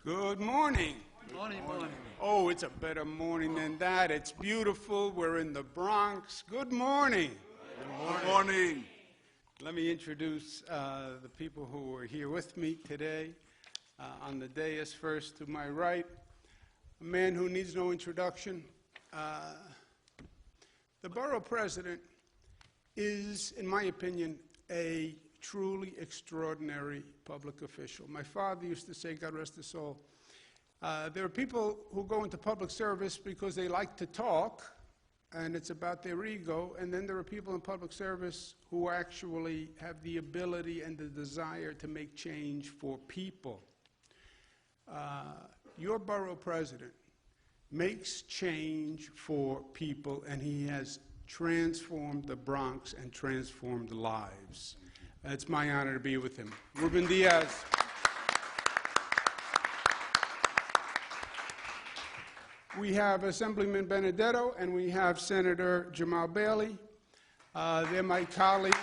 Good morning. Morning, morning. Oh, it's a better morning than that. It's beautiful. We're in the Bronx. Good morning. Good morning. Let me introduce the people who are here with me today. On the dais, first to my right, a man who needs no introduction. The borough president is, in my opinion, a truly extraordinary public official. My father used to say, God rest his soul, there are people who go into public service because they like to talk, and it's about their ego, and then there are people in public service who actually have the ability and the desire to make change for people. Your borough president makes change for people, and he has transformed the Bronx and transformed lives. It's my honor to be with him. Ruben Diaz. We have Assemblyman Benedetto, and we have Senator Jamal Bailey. They're my colleagues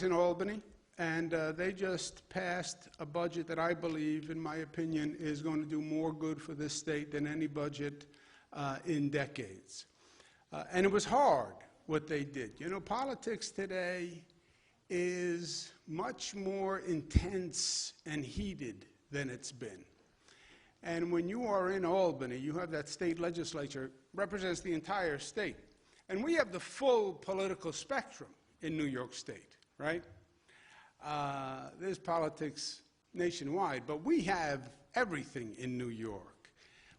in Albany, and they just passed a budget that I believe, in my opinion, is going to do more good for this state than any budget in decades. And it was hard what they did. You know, politics today is much more intense and heated than it's been. And when you are in Albany, you have that state legislature, represents the entire state. And we have the full political spectrum in New York State, right? There's politics nationwide, but we have everything in New York.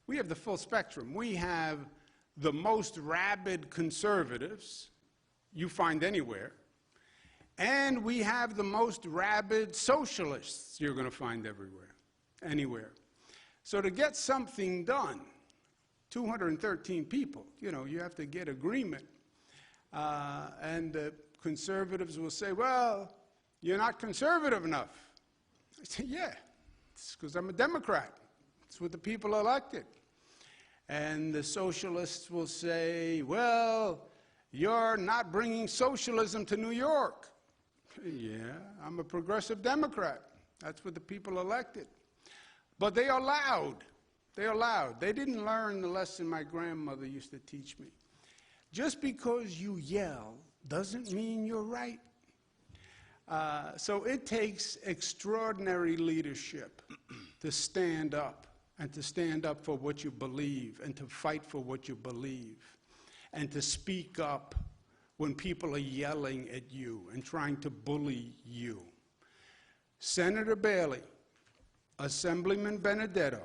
We have the full spectrum. We have the most rabid conservatives you find anywhere, and we have the most rabid socialists you're going to find anywhere. So to get something done, 213 people, you know, you have to get agreement. And the conservatives will say, well, you're not conservative enough. I say, yeah, it's because I'm a Democrat. It's what the people elected. And the socialists will say, well, you're not bringing socialism to New York. Yeah, I'm a progressive Democrat. That's what the people elected. But they are loud. They are loud. They didn't learn the lesson my grandmother used to teach me. Just because you yell doesn't mean you're right. So it takes extraordinary leadership to stand up, and to stand up for what you believe, and to fight for what you believe, and to speak up when people are yelling at you and trying to bully you. Senator Bailey, Assemblyman Benedetto,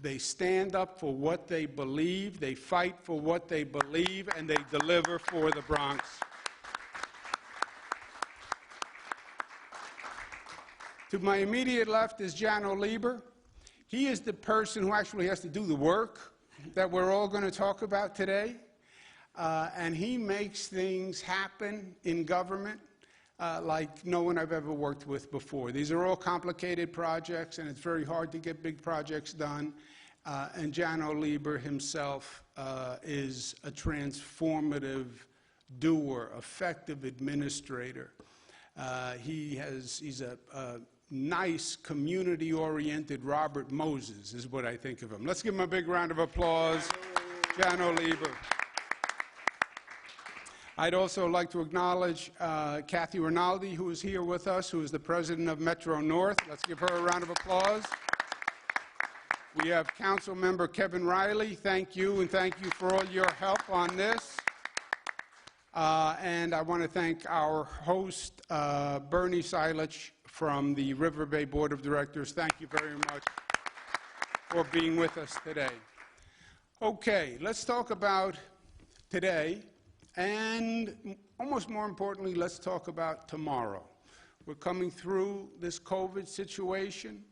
they stand up for what they believe, they fight for what they believe, and they deliver for the Bronx. To my immediate left is Jano Lieber. He is the person who actually has to do the work that we're all going to talk about today. And he makes things happen in government like no one I've ever worked with before. These are all complicated projects, and it's very hard to get big projects done. And Jano Lieber himself is a transformative doer, effective administrator. He's a nice, community-oriented Robert Moses, is what I think of him. Let's give him a big round of applause, Jano Lieber. I'd also like to acknowledge Kathy Rinaldi, who is here with us, who is the president of Metro North. Let's give her a round of applause. We have Council Member Kevin Riley. Thank you, and thank you for all your help on this. And I want to thank our host, Bernie Silich, from the River Bay Board of Directors. Thank you very much for being with us today. Okay, let's talk about today, and almost more importantly, let's talk about tomorrow. We're coming through this COVID situation,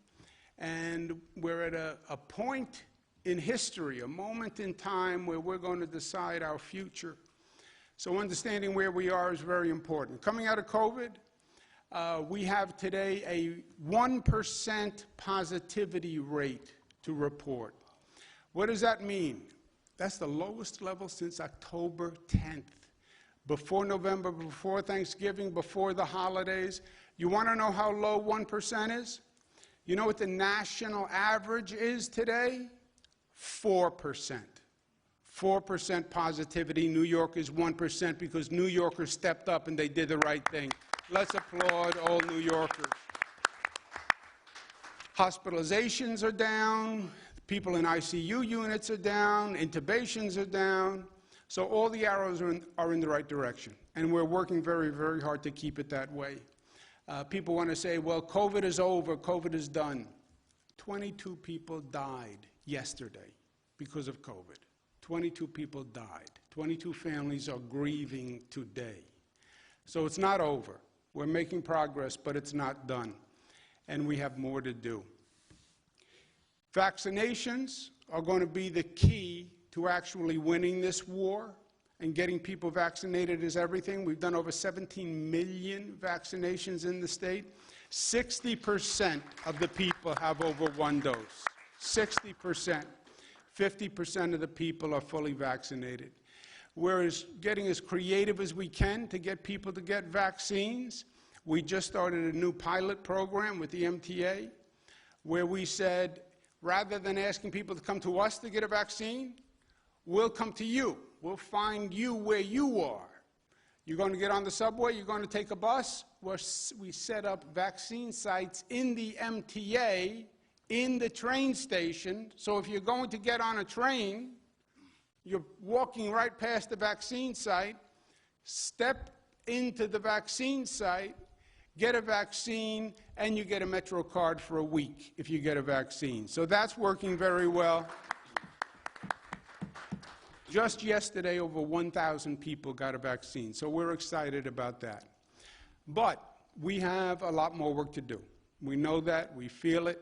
and we're at a point in history, a moment in time where we're going to decide our future. So understanding where we are is very important. Coming out of COVID, we have today a 1% positivity rate to report. What does that mean? That's the lowest level since October 10th. Before November, before Thanksgiving, before the holidays, You want to know how low 1% is? You know what the national average is today? 4%. 4% positivity. New York is 1% because New Yorkers stepped up and they did the right thing. Let's applaud all New Yorkers. Hospitalizations are down. People in ICU units are down. Intubations are down. So all the arrows are in the right direction. And we're working very, very hard to keep it that way. People want to say, well, COVID is over, COVID is done. 22 people died yesterday because of COVID. 22 people died. 22 families are grieving today. So it's not over. We're making progress, but it's not done. And we have more to do. Vaccinations are going to be the key to actually winning this war, and getting people vaccinated is everything. We've done over 17 million vaccinations in the state. 60% of the people have over one dose. 60%. 50% of the people are fully vaccinated. We're getting as creative as we can to get people to get vaccines. We just started a new pilot program with the MTA where we said, rather than asking people to come to us to get a vaccine, we'll come to you. We'll find you where you are. You're going to get on the subway, you're going to take a bus. We set up vaccine sites in the MTA, in the train station. So if you're going to get on a train, you're walking right past the vaccine site, step into the vaccine site, get a vaccine, and you get a Metro card for a week if you get a vaccine. So that's working very well. Just yesterday, over 1,000 people got a vaccine, so we're excited about that. But we have a lot more work to do. We know that, we feel it,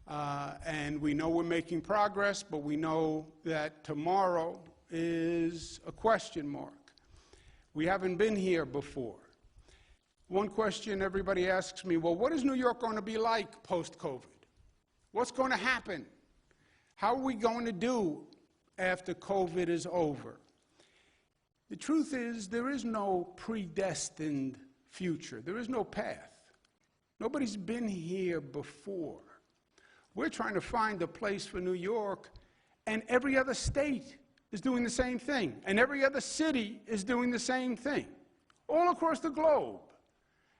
and we know we're making progress, but we know that tomorrow is a question mark. We haven't been here before. One question everybody asks me, well, what is New York going to be like post-COVID? What's going to happen? How are we going to do after COVID is over? The truth is, there is no predestined future. There is no path. Nobody's been here before. We're trying to find a place for New York, and every other state is doing the same thing, and every other city is doing the same thing, all across the globe.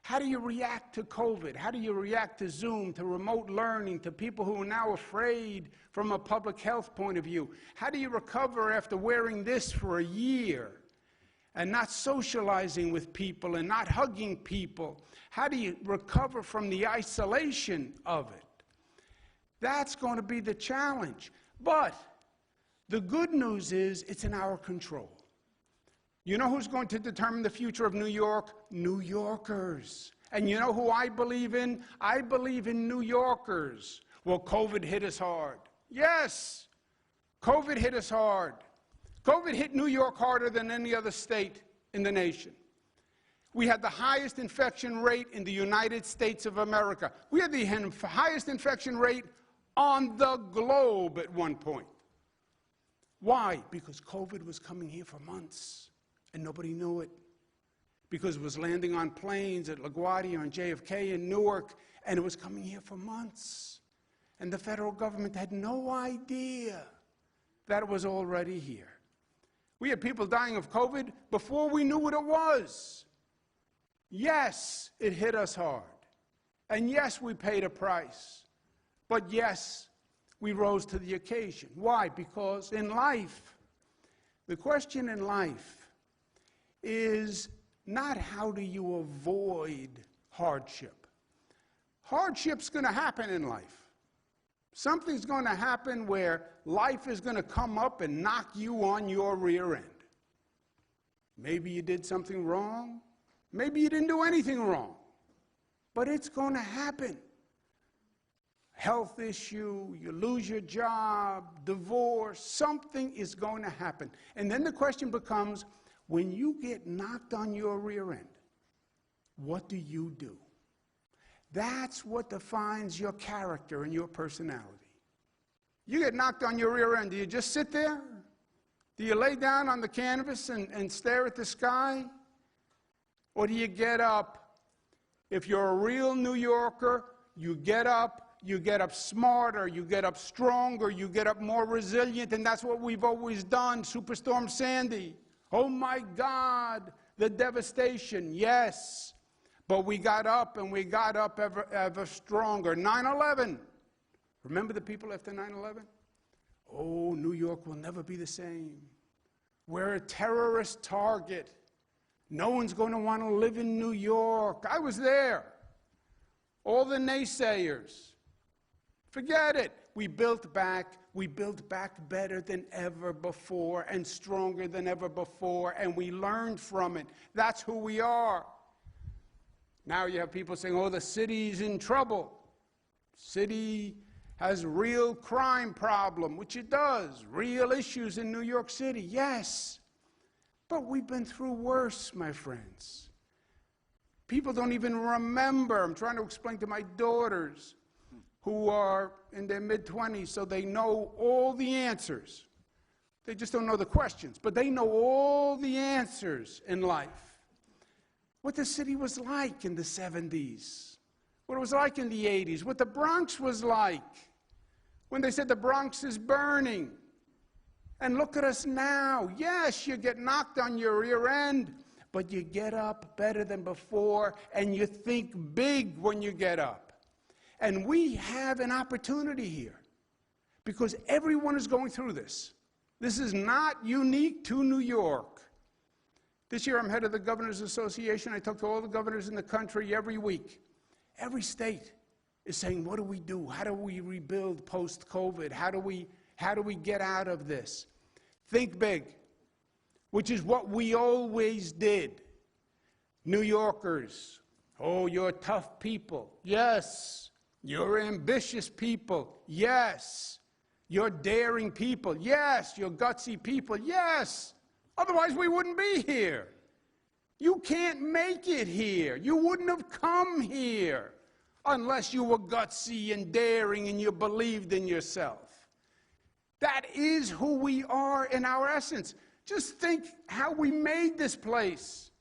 How do you react to COVID? How do you react to Zoom, to remote learning, to people who are now afraid from a public health point of view? How do you recover after wearing this for a year and not socializing with people and not hugging people? How do you recover from the isolation of it? That's going to be the challenge. But the good news is it's in our control. You know who's going to determine the future of New York? New Yorkers. And you know who I believe in? I believe in New Yorkers. Well, COVID hit us hard. Yes, COVID hit us hard. COVID hit New York harder than any other state in the nation. We had the highest infection rate in the United States of America. We had the highest infection rate on the globe at one point. Why? Because COVID was coming here for months. And nobody knew it, because it was landing on planes at LaGuardia and JFK in Newark, and it was coming here for months. And the federal government had no idea that it was already here. We had people dying of COVID before we knew what it was. Yes, it hit us hard. And yes, we paid a price. But yes, we rose to the occasion. Why? Because in life, the question in life is not how do you avoid hardship. Hardship's going to happen in life. Something's going to happen where life is going to come up and knock you on your rear end. Maybe you did something wrong. Maybe you didn't do anything wrong. But it's going to happen. Health issue, you lose your job, divorce, something is going to happen. And then the question becomes, when you get knocked on your rear end, what do you do? That's what defines your character and your personality. You get knocked on your rear end, do you just sit there? Do you lay down on the canvas and stare at the sky? Or do you get up If you're a real New Yorker, you get up smarter, you get up stronger, you get up more resilient, and that's what we've always done. Superstorm Sandy, oh my God, the devastation, yes. But we got up, and we got up ever stronger. 9/11, remember the people after 9/11? Oh, New York will never be the same. We're a terrorist target. No one's going to want to live in New York. I was there. All the naysayers, forget it. We built back better than ever before and stronger than ever before, and we learned from it. That's who we are. Now you have people saying, oh, the city's in trouble. City has real crime problem, which it does. Real issues in New York City, yes. But we've been through worse, my friends. People don't even remember. I'm trying to explain to my daughters who are in their mid-20s, so they know all the answers. They just don't know the questions, but they know all the answers in life. What the city was like in the 70s, what it was like in the 80s, what the Bronx was like when they said the Bronx is burning. And look at us now. Yes, you get knocked on your rear end, but you get up better than before, and you think big when you get up. And we have an opportunity here because everyone is going through this. This is not unique to New York. This year I'm head of the Governors Association. I talk to all the governors in the country every week. Every state is saying, what do we do? How do we rebuild post-COVID? How do we get out of this? Think big, which is what we always did. New Yorkers, oh, you're tough people. Yes. You're ambitious people. Yes. You're daring people. Yes. You're gutsy people. Yes. Otherwise, we wouldn't be here. You can't make it here. You wouldn't have come here unless you were gutsy and daring and you believed in yourself. That is who we are in our essence. Just think how we made this place.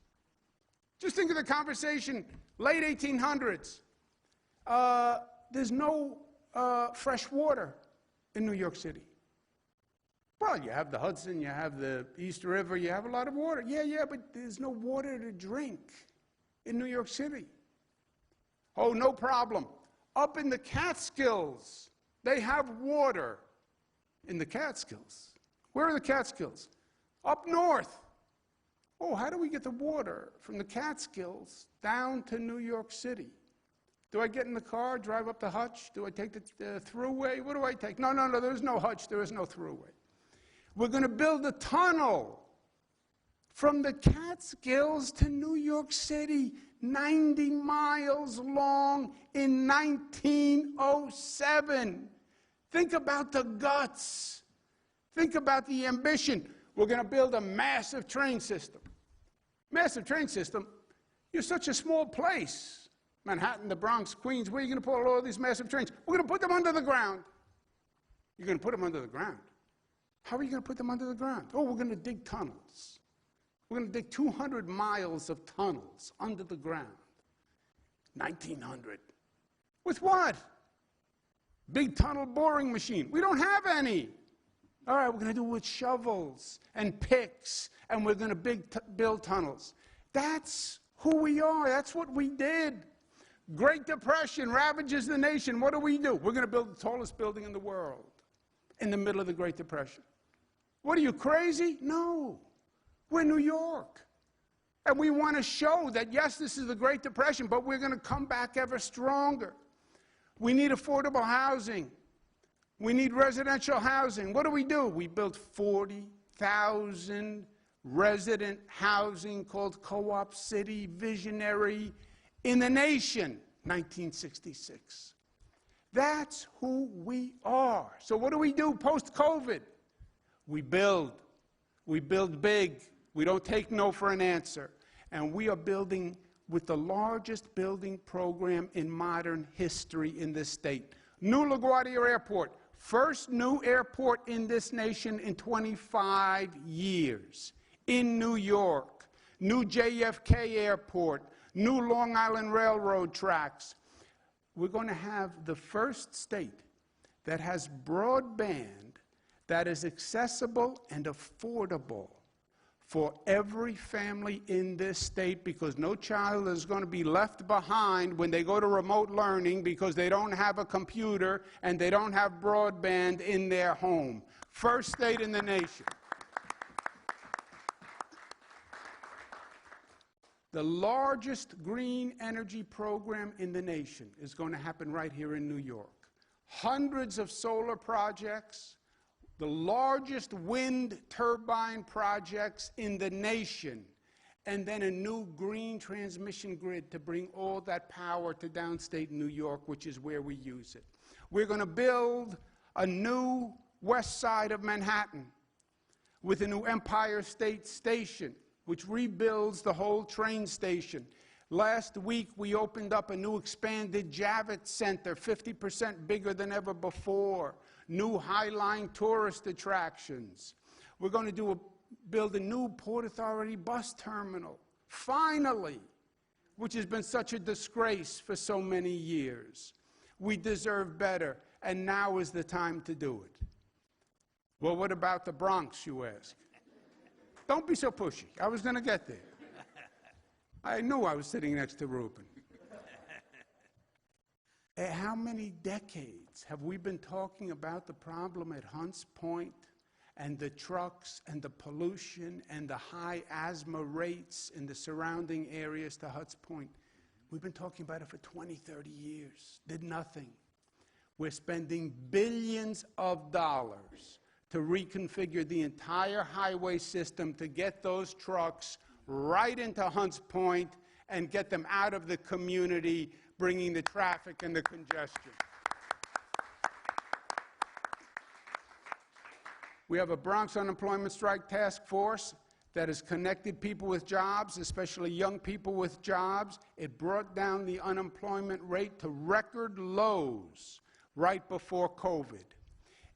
Just think of the conversation, late 1800s. There's no fresh water in New York City. Well, you have the Hudson, you have the East River, you have a lot of water. Yeah, but there's no water to drink in New York City. Oh, no problem. Up in the Catskills, they have water. In the Catskills. Where are the Catskills? Up north. Oh, how do we get the water from the Catskills down to New York City? Do I get in the car, drive up the Hutch? Do I take the thruway? What do I take? No, there's no Hutch, there is no thruway. We're going to build a tunnel from the Catskills to New York City, 90 miles long in 1907. Think about the guts. Think about the ambition. We're going to build a massive train system. Massive train system? You're such a small place. Manhattan, the Bronx, Queens, where are you going to put all these massive trains? We're going to put them under the ground. You're going to put them under the ground. How are you going to put them under the ground? Oh, we're going to dig tunnels. We're going to dig 200 miles of tunnels under the ground. 1900. With what? Big tunnel boring machine. We don't have any. All right, we're going to do it with shovels and picks, and we're going to build tunnels. That's who we are. That's what we did. Great Depression ravages the nation. What do? We're going to build the tallest building in the world in the middle of the Great Depression. What are you, crazy? No. We're New York. And we want to show that, yes, this is the Great Depression, but we're going to come back ever stronger. We need affordable housing. We need residential housing. What do? We built 40,000 resident housing called Co-op City, visionary in the nation, 1966. That's who we are. So what do we do post-COVID? We build. We build big. We don't take no for an answer. And we are building with the largest building program in modern history in this state. New LaGuardia Airport, first new airport in this nation in 25 years. In New York, new JFK Airport, New Long Island Railroad tracks. We're going to have the first state that has broadband that is accessible and affordable for every family in this state, because no child is going to be left behind when they go to remote learning because they don't have a computer and they don't have broadband in their home. First state in the nation. The largest green energy program in the nation is going to happen right here in New York. Hundreds of solar projects, the largest wind turbine projects in the nation, and then a new green transmission grid to bring all that power to downstate New York, which is where we use it. We're going to build a new west side of Manhattan with a new Empire State Station, which rebuilds the whole train station. Last week, we opened up a new expanded Javits Center, 50% bigger than ever before. New High-Line tourist attractions. We're going to build a new Port Authority bus terminal, finally, which has been such a disgrace for so many years. We deserve better, and now is the time to do it. Well, what about the Bronx, you ask? Don't be so pushy. I was going to get there. I knew I was sitting next to Reuben. How many decades have we been talking about the problem at Hunts Point and the trucks and the pollution and the high asthma rates in the surrounding areas to Hunts Point? We've been talking about it for 20, 30 years. Did nothing. We're spending billions of dollars to reconfigure the entire highway system to get those trucks right into Hunts Point and get them out of the community, bringing the traffic and the congestion. We have a Bronx Unemployment Strike Task Force that has connected people with jobs, especially young people with jobs. It brought down the unemployment rate to record lows right before COVID.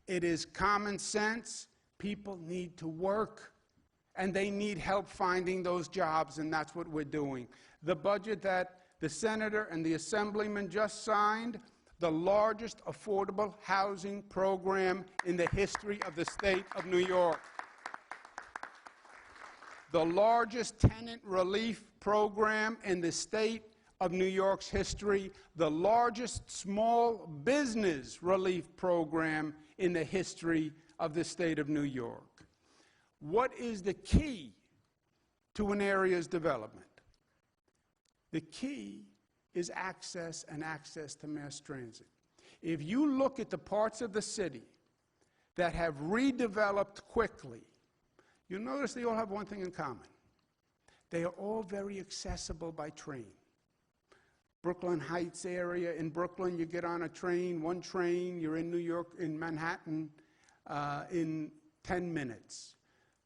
It is common sense. People need to work, and they need help finding those jobs, and that's what we're doing. The budget that the senator and the assemblyman just signed, the largest affordable housing program in the history of the state of New York. The largest tenant relief program in the state of New York's history, the largest small business relief program in the history of the state of New York. What is the key to an area's development? The key is access, and access to mass transit. If you look at the parts of the city that have redeveloped quickly, you'll notice they all have one thing in common. They are all very accessible by train. Brooklyn Heights area, in Brooklyn, you get on a train, one train, you're in New York, in Manhattan, in 10 minutes.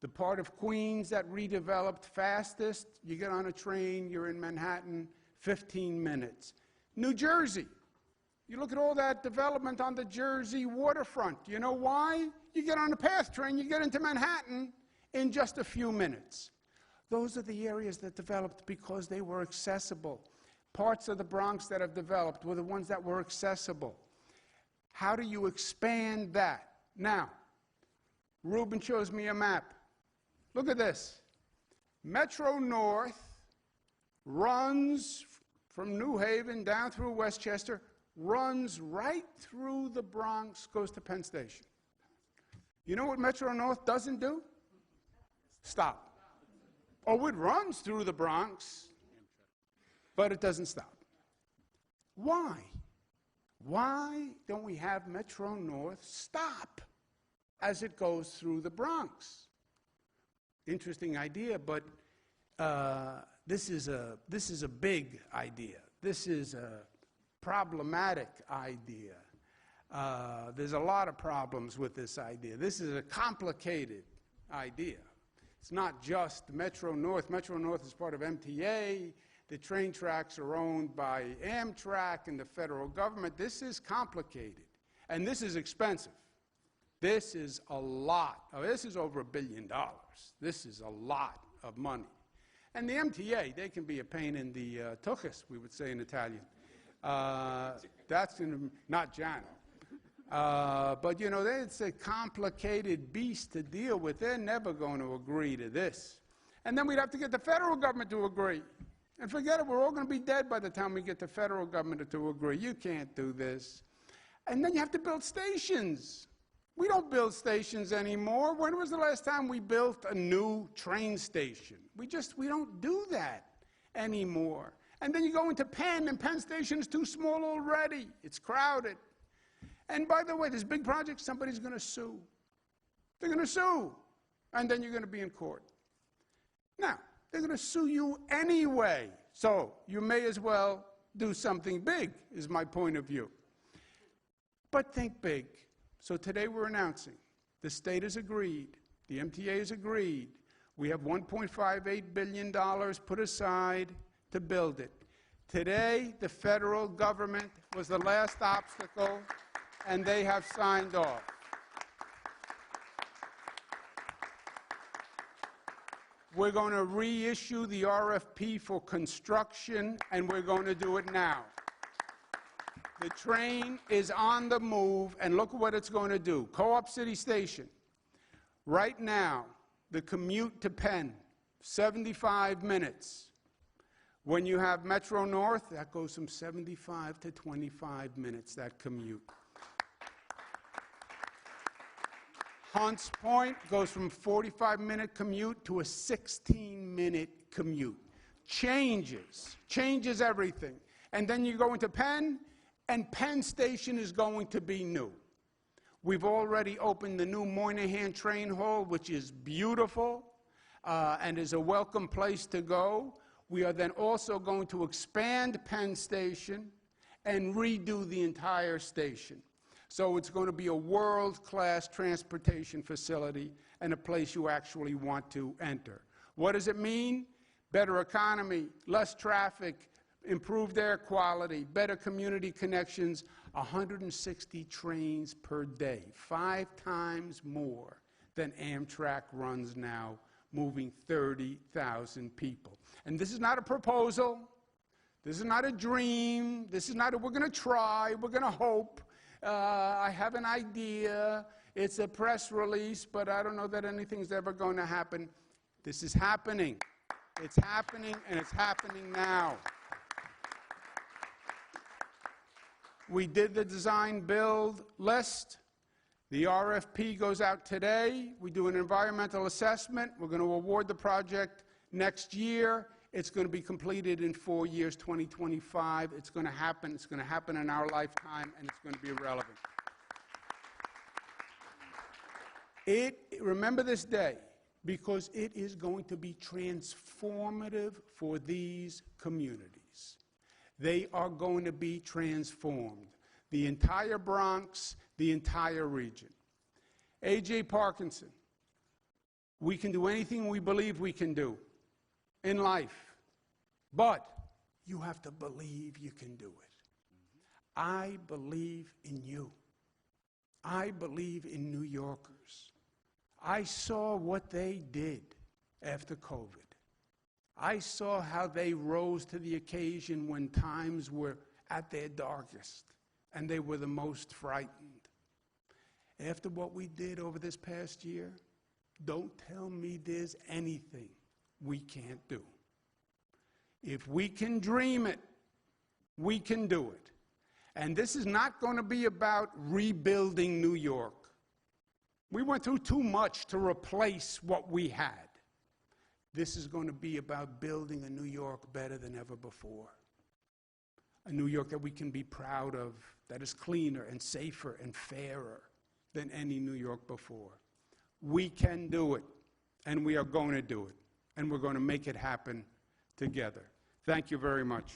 The part of Queens that redeveloped fastest, you get on a train, you're in Manhattan, 15 minutes. New Jersey, you look at all that development on the Jersey waterfront. You know why? You get on a PATH train, you get into Manhattan in just a few minutes. Those are the areas that developed because they were accessible. Parts of the Bronx that have developed were the ones that were accessible. How do you expand that? Now, Reuben shows me a map. Look at this. Metro North runs from New Haven down through Westchester, runs right through the Bronx, goes to Penn Station. You know what Metro North doesn't do? Stop. Oh, it runs through the Bronx, but it doesn't stop. Why? Why don't we have Metro North stop as it goes through the Bronx? Interesting idea, but this is a big idea. This is a problematic idea. There's a lot of problems with this idea. This is a complicated idea. It's not just Metro North. Metro North is part of MTA. The train tracks are owned by Amtrak and the federal government. This is complicated, and this is expensive. This is a lot. This is over $1 billion. This is a lot of money. And the MTA, they can be a pain in the tuchus, we would say in Italian. That's not Jan. But, you know, it's a complicated beast to deal with. They're never going to agree to this. And then we'd have to get the federal government to agree. And forget it, we're all going to be dead by the time we get the federal government to agree. You can't do this. And then you have to build stations. We don't build stations anymore. When was the last time we built a new train station? We don't do that anymore. And then you go into Penn, and Penn Station is too small already. It's crowded. And by the way, this big project, somebody's going to sue. They're going to sue. And then you're going to be in court. Now, they're going to sue you anyway. So you may as well do something big, is my point of view. But think big. So today we're announcing the state has agreed, the MTA has agreed, we have $1.58 billion put aside to build it. Today, the federal government was the last obstacle, and they have signed off. We're going to reissue the RFP for construction, and we're going to do it now. The train is on the move, and look at what it's going to do. Co-op City Station. Right now, the commute to Penn, 75 minutes. When you have Metro North, that goes from 75 to 25 minutes, that commute. Hunts Point goes from 45-minute commute to a 16-minute commute. Changes everything. And then you go into Penn, and Penn Station is going to be new. We've already opened the new Moynihan Train Hall, which is beautiful and is a welcome place to go. We are then also going to expand Penn Station and redo the entire station. So it's going to be a world-class transportation facility and a place you actually want to enter. What does it mean? Better economy, less traffic, improved air quality, better community connections, 160 trains per day, 5 times more than Amtrak runs now, moving 30,000 people. And this is not a proposal. This is not a dream. This is not a we're going to try, we're going to hope. I have an idea. It's a press release, but I don't know that anything's ever going to happen. This is happening. It's happening, and it's happening now. We did the design-build list. The RFP goes out today. We do an environmental assessment. We're going to award the project next year. It's going to be completed in 4 years, 2025. It's going to happen. It's going to happen in our lifetime, and it's going to be relevant. Remember this day, because it is going to be transformative for these communities. They are going to be transformed. The entire Bronx, the entire region. A.J. Parkinson, we can do anything we believe we can do in life, but you have to believe you can do it. I believe in you. I believe in New Yorkers. I saw what they did after COVID. I saw how they rose to the occasion when times were at their darkest and they were the most frightened. After what we did over this past year, don't tell me there's anything we can't do. If we can dream it, we can do it. And this is not going to be about rebuilding New York. We went through too much to replace what we had. This is going to be about building a New York better than ever before. A New York that we can be proud of, that is cleaner and safer and fairer than any New York before. We can do it, and we are going to do it, and we're going to make it happen together. Thank you very much.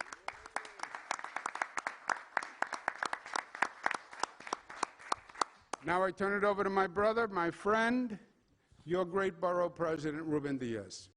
Now I turn it over to my brother, my friend, your great borough president, Ruben Diaz.